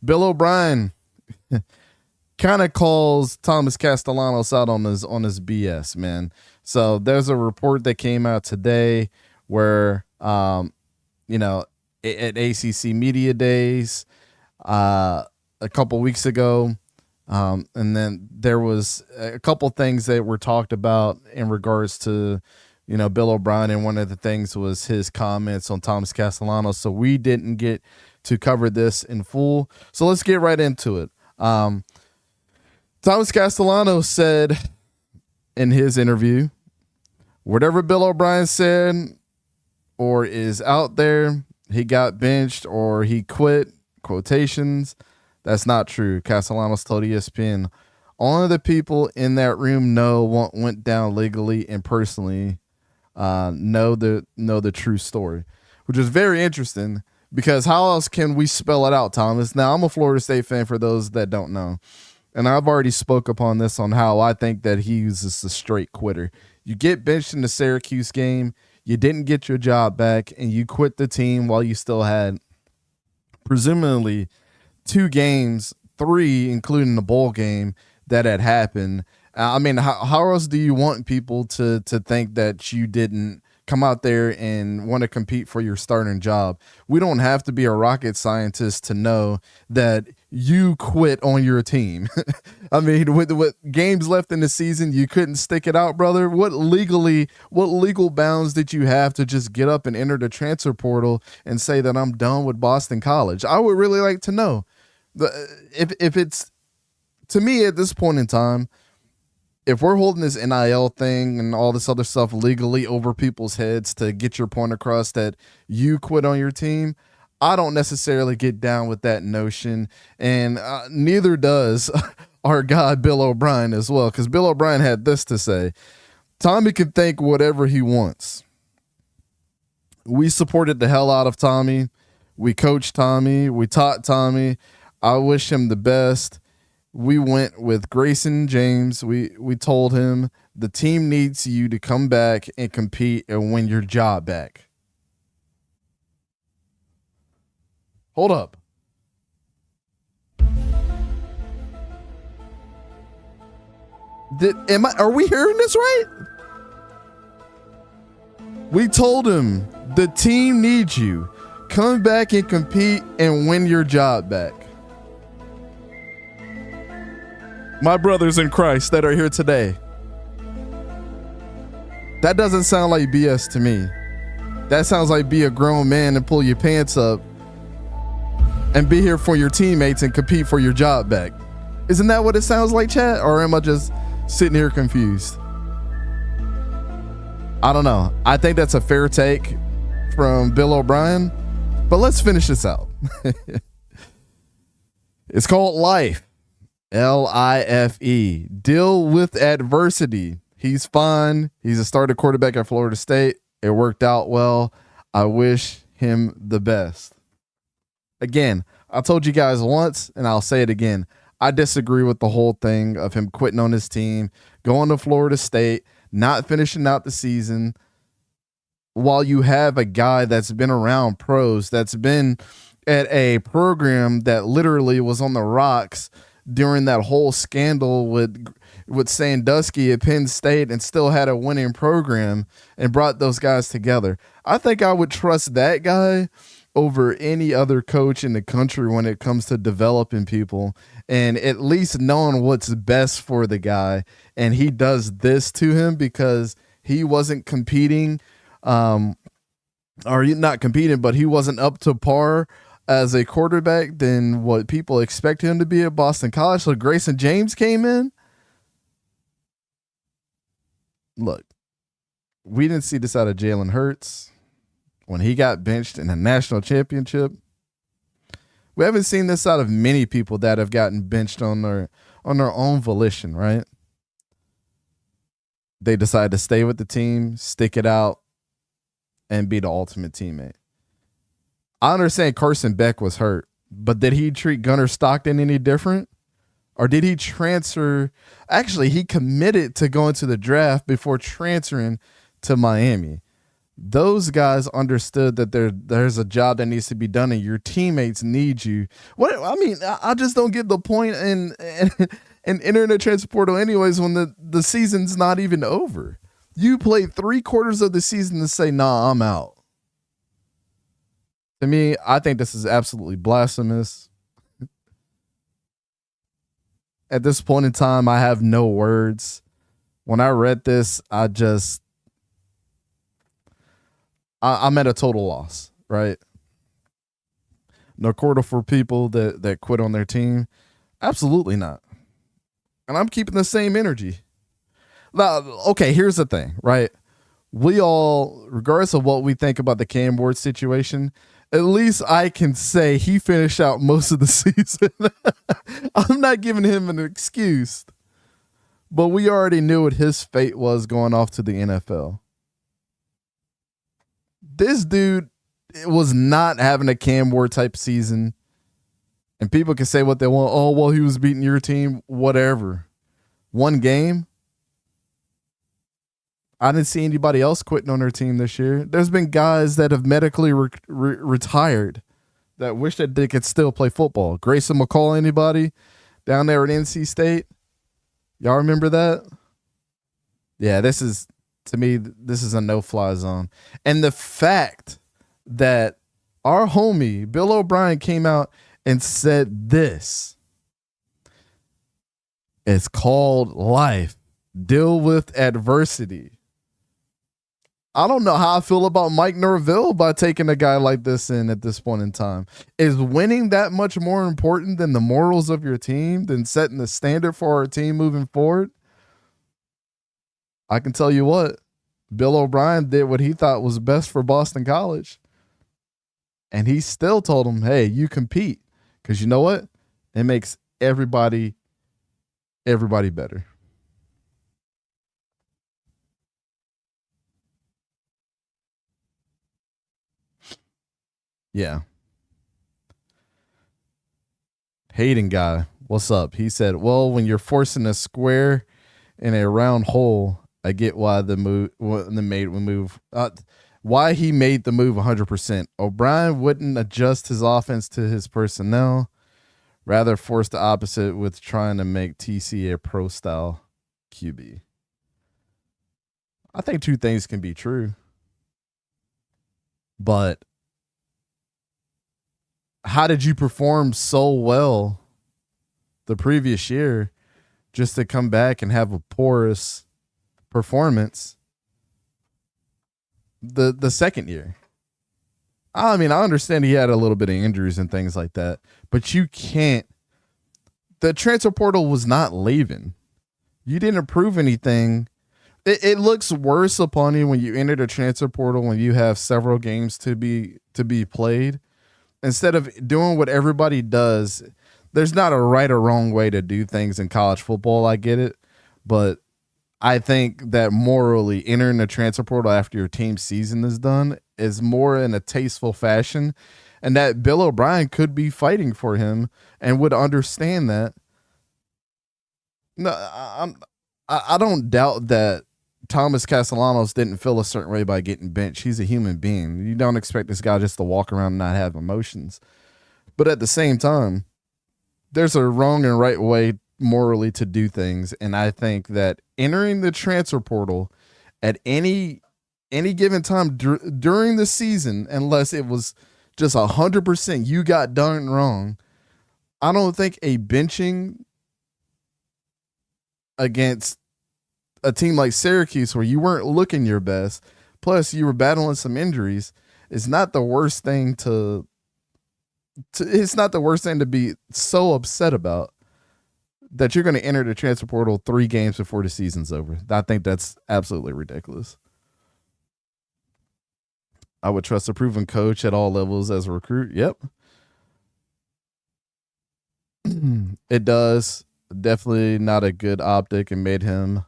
Bill O'Brien kind of calls Thomas Castellanos out on his BS, man. So there's a report that came out today where, at ACC Media Days a couple weeks ago, and then there was a couple things that were talked about in regards to, Bill O'Brien, and one of the things was his comments on Thomas Castellanos. So we didn't get to cover this in full. So let's get right into it. Thomas Castellanos said in his interview, whatever Bill O'Brien said or is out there, he got benched or he quit, quotations, that's not true. Castellanos told ESPN, only the people in that room know what went down legally and personally know the true story, which is very interesting because how else can we spell it out, Thomas? Now, I'm a Florida State fan for those that don't know, and I've already spoke upon this on how I think that he's just a straight quitter. You get benched in the Syracuse game, you didn't get your job back, and you quit the team while you still had presumably 2 games, 3, including the bowl game, that had happened. I mean, how else do you want people to think that you didn't come out there and want to compete for your starting job? We don't have to be a rocket scientist to know that you quit on your team. I mean, with games left in the season, you couldn't stick it out, brother. What legal bounds did you have to just get up and enter the transfer portal and say that I'm done with Boston College? I would really like to know. If it's, to me at this point in time, if we're holding this NIL thing and all this other stuff legally over people's heads to get your point across that you quit on your team, I don't necessarily get down with that notion, and neither does our guy Bill O'Brien as well, because Bill O'Brien had this to say: Tommy can think whatever he wants. We supported the hell out of Tommy. We coached Tommy. We taught Tommy. I wish him the best. We went with Grayson James. We told him the team needs you to come back and compete and win your job back. Hold up. Are we hearing this right? We told him the team needs you. Come back and compete and win your job back. My brothers in Christ that are here today, that doesn't sound like BS to me. That sounds like be a grown man and pull your pants up and be here for your teammates and compete for your job back. Isn't that what it sounds like, chat? Or am I just sitting here confused? I don't know. I think that's a fair take from Bill O'Brien, but let's finish this out. It's called life. L-I-F-E. Deal with adversity. He's fine. He's a starter quarterback at Florida State. It worked out well. I wish him the best. Again, I told you guys once, and I'll say it again. I disagree with the whole thing of him quitting on his team, going to Florida State, not finishing out the season, while you have a guy that's been around pros, that's been at a program that literally was on the rocks during that whole scandal with Sandusky at Penn State, and still had a winning program and brought those guys together. I think I would trust that guy over any other coach in the country when it comes to developing people and at least knowing what's best for the guy. And he does this to him because he wasn't competing, or not competing, but he wasn't up to par as a quarterback than what people expect him to be at Boston College. So Grayson James came in. Look, we didn't see this out of Jalen Hurts when he got benched in a national championship. We haven't seen this out of many people that have gotten benched on their own volition, right? They decide to stay with the team, stick it out, and be the ultimate teammate. I understand Carson Beck was hurt, but did he treat Gunnar Stockton any different? Or did he transfer? Actually, he committed to going to the draft before transferring to Miami. Those guys understood that there's a job that needs to be done and your teammates need you. What I mean, I just don't get the point in entering the transfer portal anyways when the season's not even over. You played 3/4 of the season to say, nah, I'm out. To me, I think this is absolutely blasphemous. At this point in time, I have no words. When I read this, I'm at a total loss, right? No quarter for people that quit on their team. Absolutely not. And I'm keeping the same energy. Now, okay, here's the thing, right? We all, regardless of what we think about the Cam Ward situation, at least I can say he finished out most of the season. I'm not giving him an excuse, but we already knew what his fate was going off to the NFL. This dude was not having a Cam Ward type season. And people can say what they want. Oh, well, he was beating your team, whatever. One game. I didn't see anybody else quitting on their team this year. There's been guys that have medically retired that wish that they could still play football. Grayson McCall, anybody down there at NC State? Y'all remember that? Yeah, to me, this is a no-fly zone. And the fact that our homie, Bill O'Brien, came out and said this. It's called life. Deal with adversity. I don't know how I feel about Mike Norvell by taking a guy like this in at this point in time. Is winning that much more important than the morals of your team, than setting the standard for our team moving forward? I can tell you what, Bill O'Brien did what he thought was best for Boston College. And he still told him, hey, you compete. Because you know what? It makes everybody better. Yeah. Hayden guy, what's up? He said, well, when you're forcing a square in a round hole, I get why the move why he made the move 100%. O'Brien wouldn't adjust his offense to his personnel, rather force the opposite with trying to make TC a pro style QB. I think two things can be true. But how did you perform so well the previous year just to come back and have a porous performance the second year? I mean, I understand he had a little bit of injuries and things like that, but you can't. The transfer portal was not leaving. You didn't prove anything. It looks worse upon you when you enter the transfer portal when you have several games to be played. Instead of doing what everybody does, there's not a right or wrong way to do things in college football. I get it. But I think that morally entering the transfer portal after your team's season is done is more in a tasteful fashion. And that Bill O'Brien could be fighting for him and would understand that. No, I don't doubt that Thomas Castellanos didn't feel a certain way by getting benched. He's a human being. You don't expect this guy just to walk around and not have emotions. But at the same time, there's a wrong and right way morally to do things. And I think that entering the transfer portal at any given time during the season, unless it was just 100% you got done wrong, I don't think a benching against a team like Syracuse where you weren't looking your best, plus you were battling some injuries, is not the worst thing it's not the worst thing to be so upset about that you're going to enter the transfer portal 3 games before the season's over. I think that's absolutely ridiculous. I would trust a proven coach at all levels as a recruit. Yep. It does. Definitely not a good optic and made him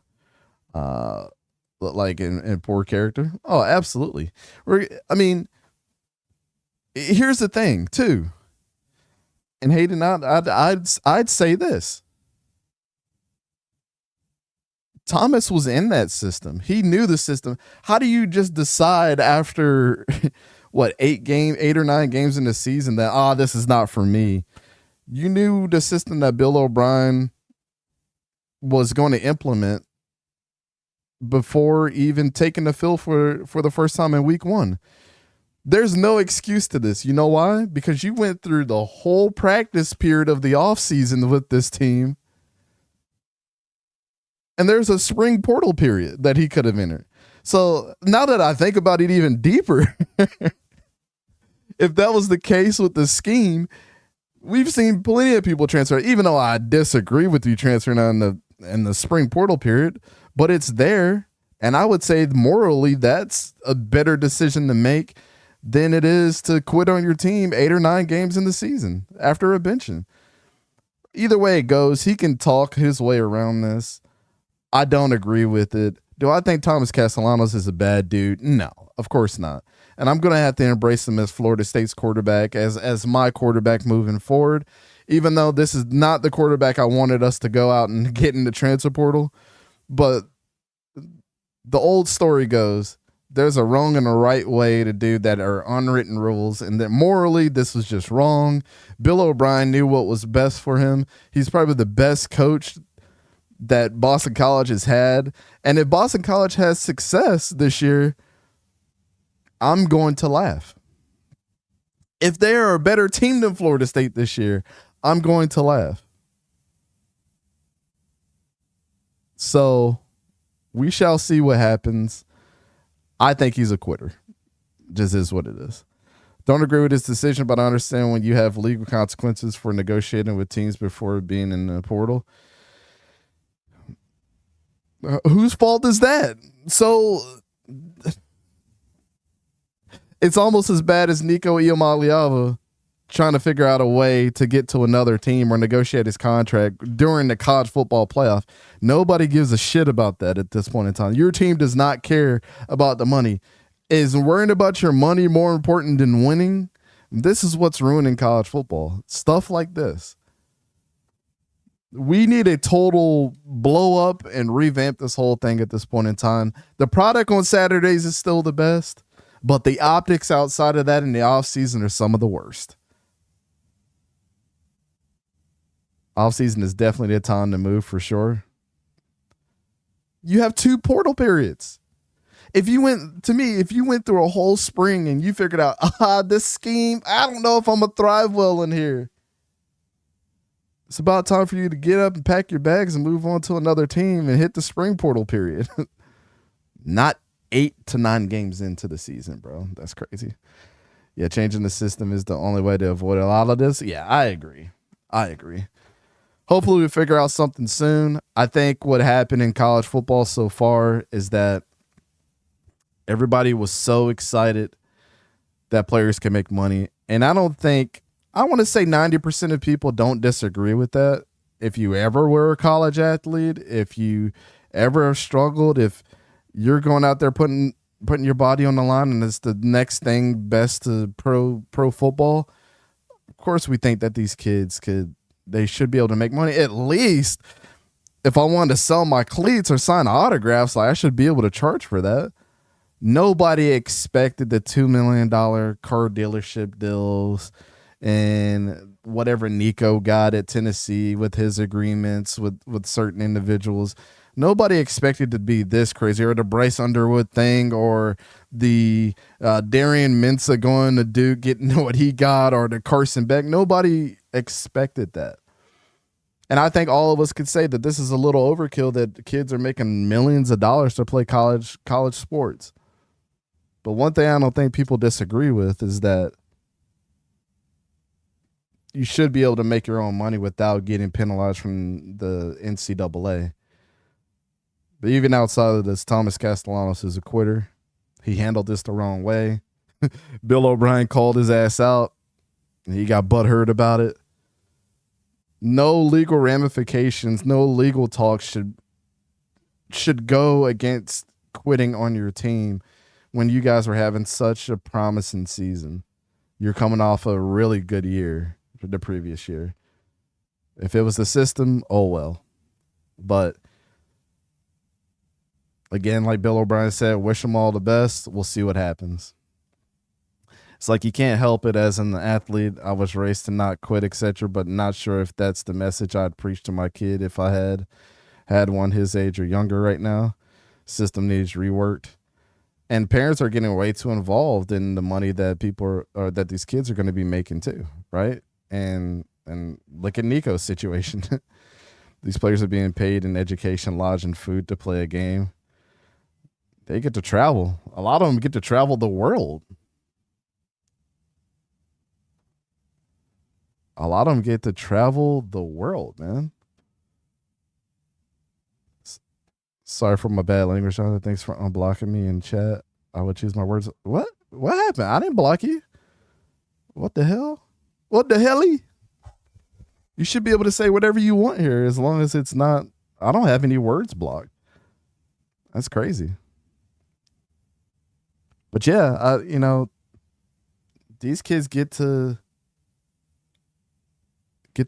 look like in poor character. Oh, absolutely. I mean, here's the thing too. And Hayden, I'd say this. Thomas was in that system. He knew the system. How do you just decide after what, 8 or 9 games in the season that this is not for me? You knew the system that Bill O'Brien was going to implement before even taking the field for the first time in week 1. There's no excuse to this. You know why? Because you went through the whole practice period of the offseason with this team. And there's a spring portal period that he could have entered. So now that I think about it even deeper, if that was the case with the scheme, we've seen plenty of people transfer, even though I disagree with you transferring in the spring portal period, but it's there. And I would say morally, that's a better decision to make than it is to quit on your team 8 or 9 games in the season after a benching. Either way it goes, he can talk his way around this. I don't agree with it. Do I think Thomas Castellanos is a bad dude? No, of course not. And I'm going to have to embrace him as Florida State's quarterback, as my quarterback moving forward, even though this is not the quarterback I wanted us to go out and get in the transfer portal. But the old story goes, there's a wrong and a right way to do that are unwritten rules, and that morally this was just wrong. Bill O'Brien knew what was best for him. He's probably the best coach that Boston College has had. And if Boston College has success this year, I'm going to laugh. If they are a better team than Florida State this year, I'm going to laugh. So we shall see what happens. I think he's a quitter. Just is what it is. Don't agree with his decision, but I understand when you have legal consequences for negotiating with teams before being in the portal. Whose fault is that? So it's almost as bad as 𝗕𝗂𝘂𝘀𝗶𝗲𝗀𝗀𝗀𝗀 trying to figure out a way to get to another team or negotiate his contract during the college football playoff. Nobody gives a shit about that at this point in time. Your team does not care about the money. Is worrying about your money more important than winning? This is what's ruining college football. Stuff like this. We need a total blow up and revamp this whole thing at this point in time. The product on Saturdays is still the best, but the optics outside of that in the offseason are some of the worst. Offseason is definitely the time to move for sure. You have 2 portal periods. If you went through a whole spring and you figured out, this scheme, I don't know if I'm going to thrive well in here. It's about time for you to get up and pack your bags and move on to another team and hit the spring portal period. Not 8 to 9 games into the season, bro. That's crazy. Yeah, changing the system is the only way to avoid a lot of this. Yeah, I agree. Hopefully we figure out something soon. I think what happened in college football so far is that everybody was so excited that players can make money. And I want to say 90% of people don't disagree with that. If you ever were a college athlete, if you ever have struggled, if you're going out there putting your body on the line and it's the next thing best to pro football, of course we think that these kids they should be able to make money. At least if I wanted to sell my cleats or sign autographs, I should be able to charge for that. Nobody expected the $2 million car dealership deals and whatever Nico got at Tennessee with his agreements with certain individuals. Nobody expected to be this crazy, or the Bryce Underwood thing, or the Darian Mensah going to Duke getting what he got, or the Carson Beck. Nobody expected that. And I think all of us could say that this is a little overkill, that kids are making millions of dollars to play college sports. But one thing I don't think people disagree with is that you should be able to make your own money without getting penalized from the NCAA. But even outside of this, Thomas Castellanos is a quitter. He handled this the wrong way. Bill O'Brien called his ass out, and he got butthurt about it. No legal ramifications, no legal talk should go against quitting on your team when you guys were having such a promising season. You're coming off a really good year the previous year. If it was the system, oh well. But Again, like Bill O'Brien said, wish them all the best. We'll see what happens. It's like you can't help it as an athlete. I was raised to not quit, etc., but not sure if that's the message I'd preach to my kid if I had one his age or younger right now. System needs reworked. And parents are getting way too involved in the money that that these kids are going to be making too, right? And look at Nico's situation. These players are being paid in education, lodge, and food to play a game. They get to travel. A lot of them get to travel the world. A lot of them get to travel the world, man. Sorry for my bad language, Jonathan. Thanks for unblocking me in chat. I would choose my words. What? What happened? I didn't block you. What the hell? What the helly? You should be able to say whatever you want here as long as it's not. I don't have any words blocked. That's crazy. But yeah, these kids get to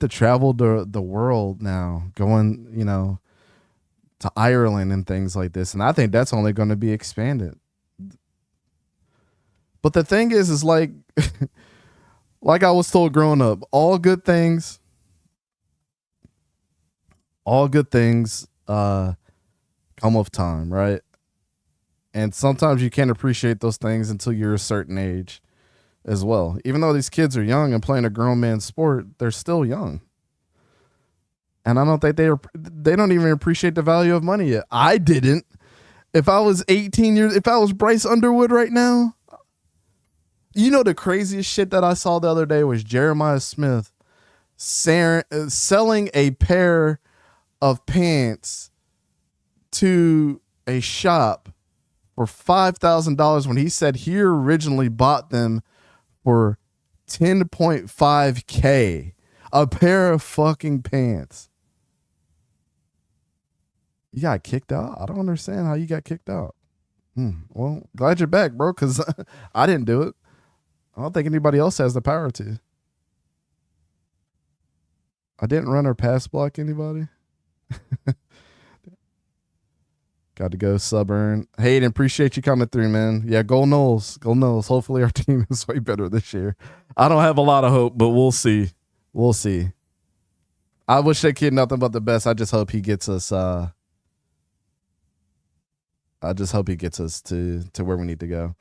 travel the world now, going, to Ireland and things like this. And I think that's only going to be expanded. But the thing is like, like I was told growing up, all good things come with time, right? And sometimes you can't appreciate those things until you're a certain age as well. Even though these kids are young and playing a grown man's sport, they're still young. And I don't think they don't even appreciate the value of money yet. I didn't. If I was 18 years, if I was Bryce Underwood right now, the craziest shit that I saw the other day was Jeremiah Smith selling a pair of pants to a shop for $5,000 when he said he originally bought them for $10.5K. A pair of fucking pants. You got kicked out? I don't understand how you got kicked out. Well, glad you're back, bro, because I didn't do it. I don't think anybody else has the power to. I didn't run or pass block anybody. Got to go, Stubborn. Hayden, appreciate you coming through, man. Yeah, go Knowles. Go Knowles. Hopefully our team is way better this year. I don't have a lot of hope, but we'll see. We'll see. I wish that kid nothing but the best. I just hope he gets us to where we need to go.